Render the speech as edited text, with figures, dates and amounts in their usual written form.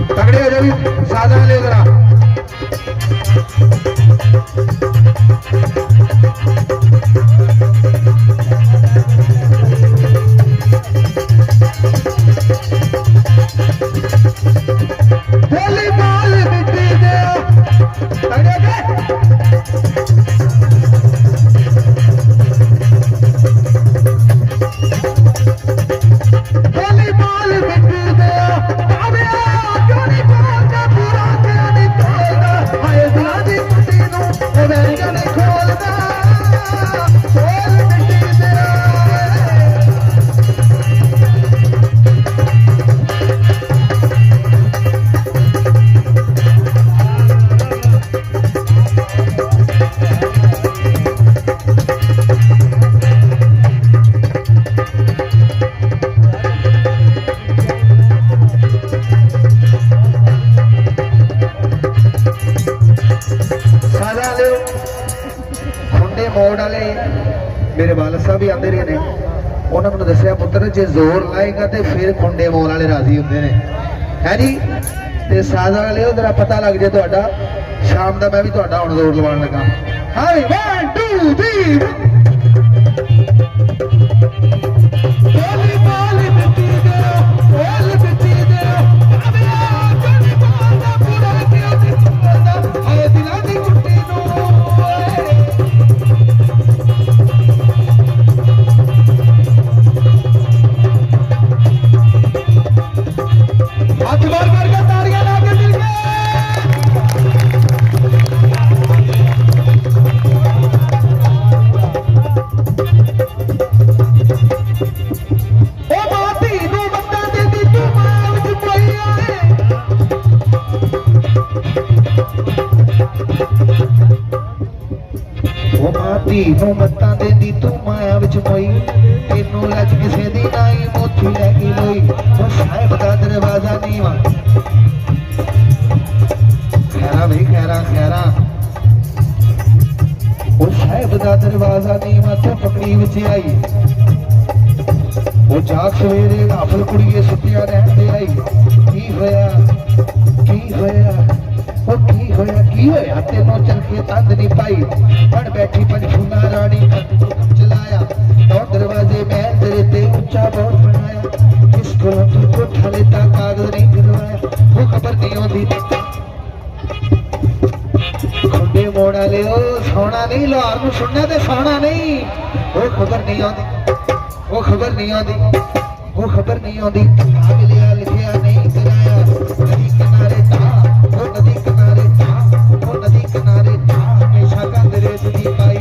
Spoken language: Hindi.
तगड़े हो जाओ साधा ले जरा मोड़ वाले मेरे वालद साहब भी आते रहे ने उन्होंने मैंने दसिया पुत्र जे जोर लाएगा तो फिर खुंडे मोड़ वाले राजी होंगे ने है जी ते सादा वाले जरा पता लग जाए तो शाम का मैं भी तो हुण जोर लवान लगा हाँ 1 2 3 तीनों मत्ता देंदी तू माया विच मोई तेनों लज किसे दी नाई मोती लैगी लोई वो साहिब दा दरवाजा नीवा खैरा भाई खैरा खैरा वो साहिब दा दरवाजा नीवा तो पकड़ी विच आई वो जाग सवेरे हाफल कुड़िए सुतिया रहन दे आई की होया तेनों चरखे तंद नहीं पाई पढ़ बैठी पंचूना रानी चलाया और दरवाजे महल तेरे ते ऊंचा बहुत बनाया जिसको तू कोठा लेता कागज नहीं गिरवाया वो खबर नहीं होती खुंडे मोड़ वाले ओ सोना नहीं लाहौर में सुनना ते सोना नहीं वो खबर नहीं आती काग लिया लिखिया नहीं गिराया नदी किनारे था वो नदी किनारे था वो नदी किनारे था हमेशा गंद रेत दी पाई